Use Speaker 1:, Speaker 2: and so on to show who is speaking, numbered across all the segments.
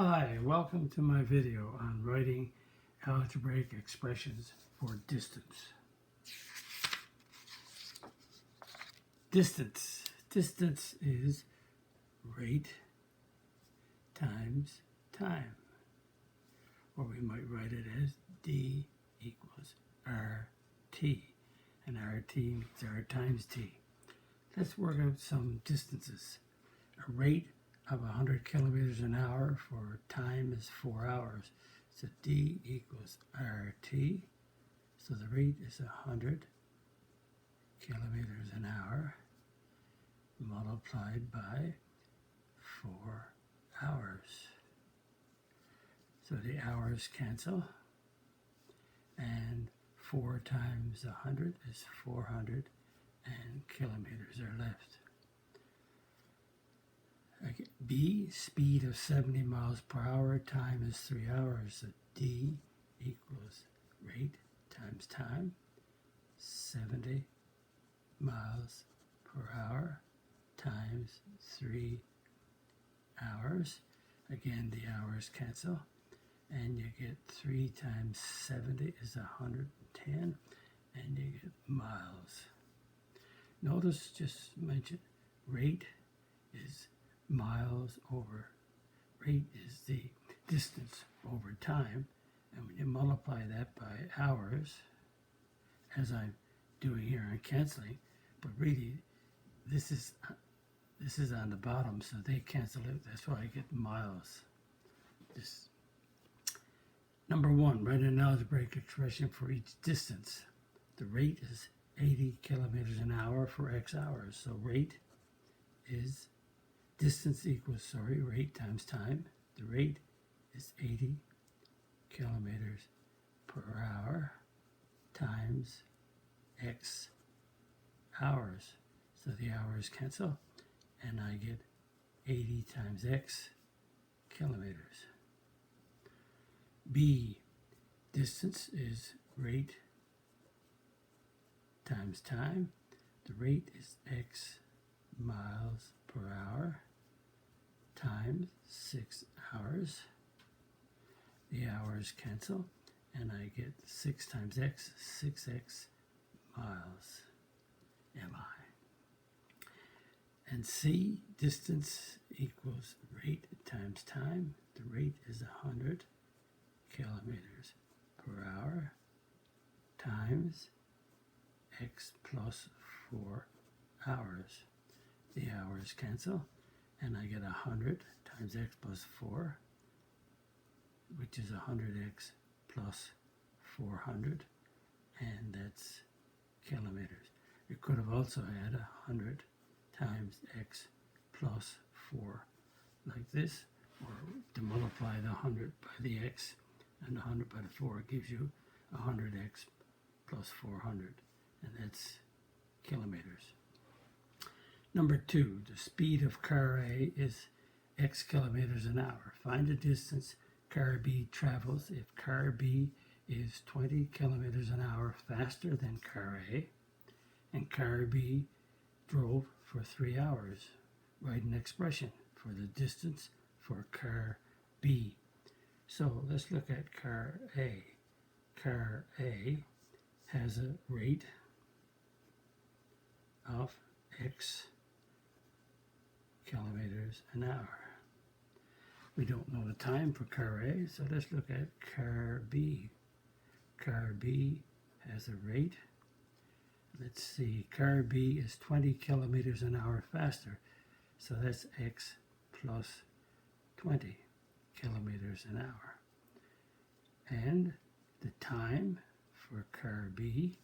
Speaker 1: Hi, welcome to my video on writing algebraic expressions for distance. Distance is rate times time. Or we might write it as d equals rt. And rt means r times t. Let's work out some distances. A rate of 100 kilometers an hour for time is 4 hours. So d equals rt. So the rate is 100 kilometers an hour multiplied by 4 hours. So the hours cancel, and 4 times 100 is 400, and kilometers are left. Okay. B, speed of 70 miles per hour, time is 3 hours. So D equals rate times time, 70 miles per hour times 3 hours. Again, the hours cancel, and you get 3 times 70 is 110, and you get miles. Notice, just mention, rate is miles over, rate is the distance over time, and when you multiply that by hours, as I'm doing here, I'm canceling, but really this is on the bottom, so they cancel it. That's why I get miles. This number 1, write an algebraic expression for each distance. The rate is 80 kilometers an hour for x hours, so rate is distance equals, rate times time. The rate is 80 kilometers per hour times x hours. So the hours cancel, and I get 80 times x kilometers. B, distance is rate times time. The rate is x miles per hour times 6 hours. The hours cancel, and I get 6 times x, 6x miles, mi. And C, distance equals rate times time. The rate is 100 kilometers per hour times x plus 4 hours. The hours cancel, and I get 100 times x plus 4, which is 100x plus 400, and that's kilometers. You could have also had 100 times x plus 4 like this, or to multiply the 100 by the x and the 100 by the 4 gives you 100x plus 400, and that's kilometers. Number 2, the speed of car A is x kilometers an hour. Find the distance car B travels if car B is 20 kilometers an hour faster than car A, and car B drove for 3 hours. Write an expression for the distance for car B. So let's look at car A. Car A has a rate of x kilometers an hour. We don't know the time for car A, so let's look at car B. Car B has a rate. Let's see, car B is 20 kilometers an hour faster, so that's x plus 20 kilometers an hour. And the time for car B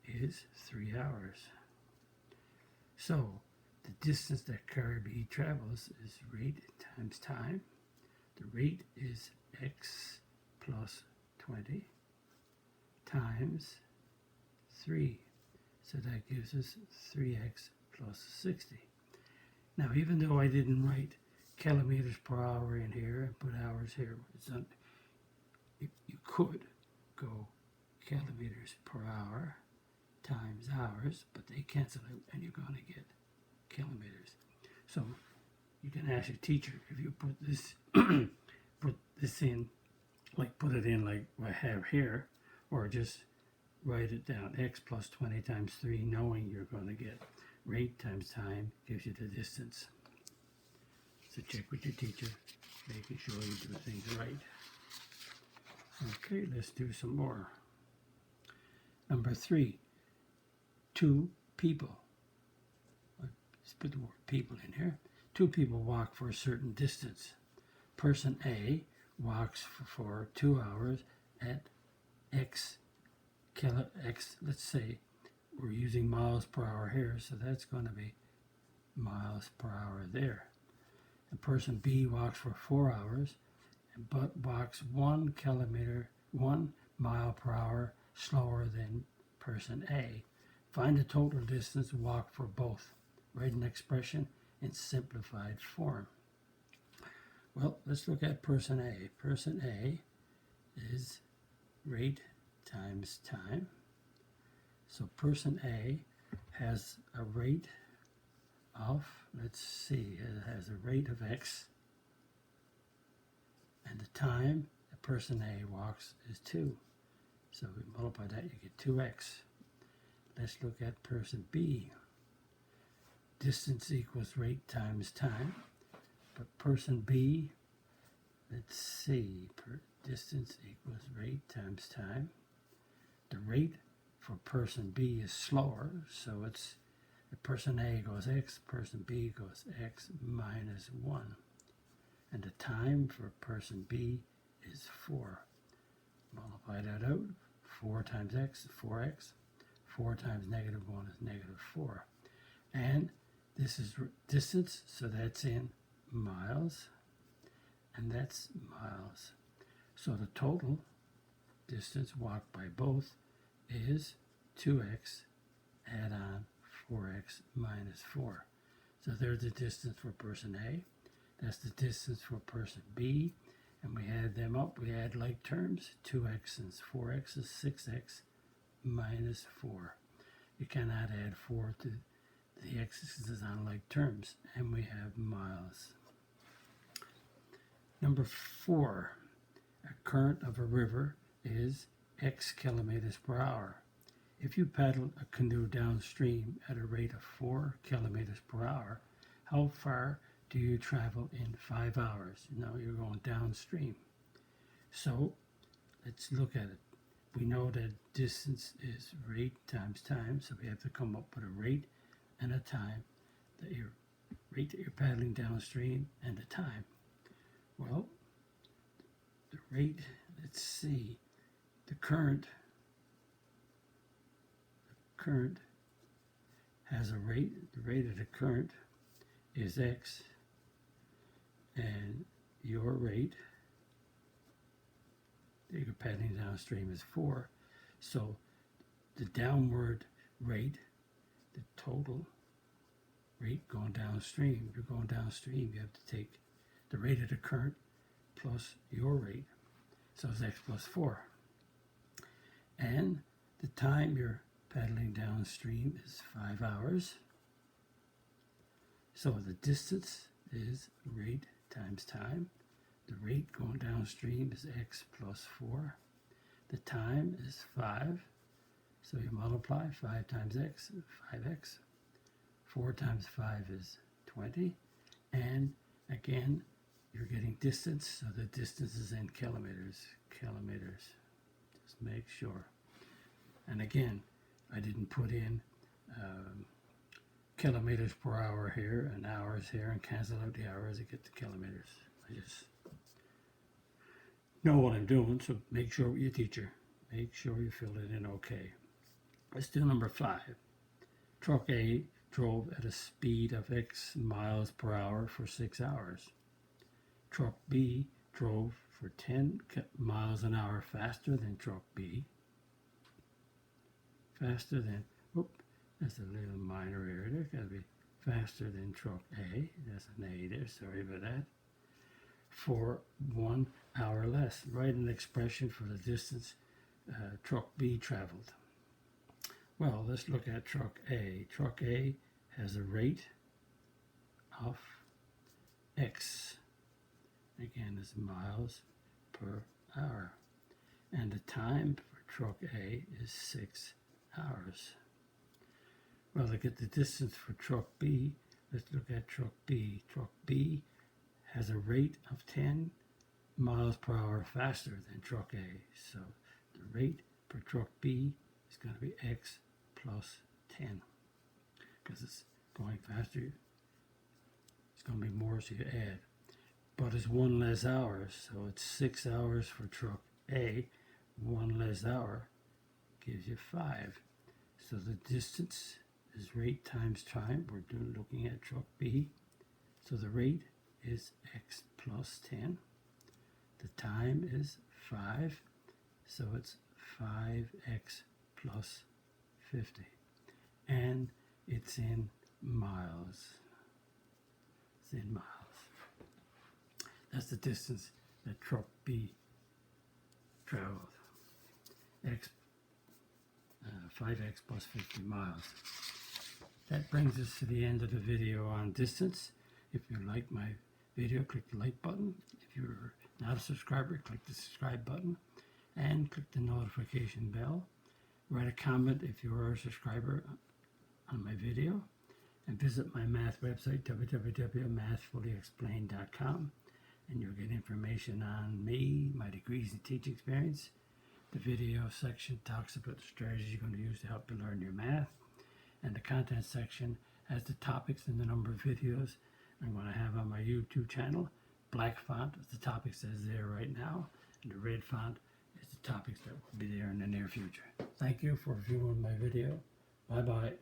Speaker 1: is 3 hours. So the distance that car B travels is rate times time. The rate is x plus 20 times 3. So that gives us 3x plus 60. Now, even though I didn't write kilometers per hour in here and put hours here, you could go kilometers per hour times hours, but they cancel out and you're going to get kilometers. So you can ask your teacher, if you put this this in, like put it in like I have here, or just write it down. X plus 20 times 3, knowing you're going to get rate times time gives you the distance. So check with your teacher, making sure you do things right. Okay, let's do some more. Number 3, 2 people. Let's put the word people in here. 2 people walk for a certain distance. Person A walks for 2 hours at X, let's say we're using miles per hour here, so that's going to be miles per hour there. And person B walks for 4 hours, but walks 1 mile per hour slower than person A. Find the total distance walked for both. Write an expression in simplified form. Well, let's look at person A. Person A is rate times time. So person A has a rate of, let's see, it has a rate of X, and the time that person A walks is 2. So we multiply that, you get 2x. Let's look at person B. Distance equals rate times time. But person B, let's see, distance equals rate times time. The rate for person B is slower, so it's if person A goes X, person B goes X minus 1. And the time for person B is 4. Multiply that out. 4 times X is 4X. 4 times negative 1 is negative 4. And this is distance, so that's in miles, and that's miles. So the total distance walked by both is 2x, add on 4x minus 4. So there's the distance for person A. That's the distance for person B. And we add them up. We add like terms. 2x and 4x is 6x minus 4. You cannot add 4 to the x's on like terms. And we have miles. Number 4. A current of a river is x kilometers per hour. If you paddle a canoe downstream at a rate of 4 kilometers per hour, how far do you travel in 5 hours? Now you're going downstream. So let's look at it. We know that distance is rate times time, so we have to come up with a rate and a time, rate that you're paddling downstream and the time. Well, the rate, let's see, the current has a rate. The rate of the current is x, and your rate that you're paddling downstream is 4. So the downward rate, the total rate going downstream, if you're going downstream, you have to take the rate of the current plus your rate. So it's x plus 4. And the time you're paddling downstream is 5 hours. So the distance is rate times time. The rate going downstream is x plus 4. The time is 5. So you multiply 5 times x, 5x. 4 times 5 is 20. And again, you're getting distance, so the distance is in kilometers. Kilometers. Just make sure. And again, I didn't put in kilometers per hour here and hours here and cancel out the hours to get the kilometers. I just know what I'm doing, so make sure with your teacher. Make sure you fill it in okay. Let's do number 5. Truck A drove at a speed of x miles per hour for 6 hours. Truck B drove for 10 miles an hour faster than truck B. Faster than, that's a little minor error there. Got to be faster than truck A. That's an A there, sorry about that. For 1 hour less. Write an expression for the distance truck B traveled. Well, let's look at truck A. Truck A has a rate of x. Again, it's miles per hour. And the time for truck A is 6 hours. Well, to get the distance for truck B, let's look at truck B. Truck B has a rate of 10 miles per hour faster than truck A. So the rate for truck B is going to be x plus 10. Because it's going faster, it's going to be more, so you add. But it's 1 less hour, so it's 6 hours for truck A. 1 less hour gives you 5. So the distance is rate times time. We're looking at truck B. So the rate is x plus 10. The time is 5. So it's 5x plus 50. And it's in miles. It's in miles. That's the distance that truck B traveled. 5x plus 50 miles. That brings us to the end of the video on distance. If you like my video, click the like button. If you're not a subscriber, click the subscribe button and click the notification bell. Write a comment if you are a subscriber on my video, and visit my math website, www.mathfullyexplained.com, and you'll get information on me, my degrees and teaching experience. The video section talks about the strategies you're going to use to help you learn your math, and the content section has the topics and the number of videos I'm going to have on my YouTube channel. Black font is the topics that's there right now, and the red font is the topics that will be there in the near future. Thank you for viewing my video. Bye-bye.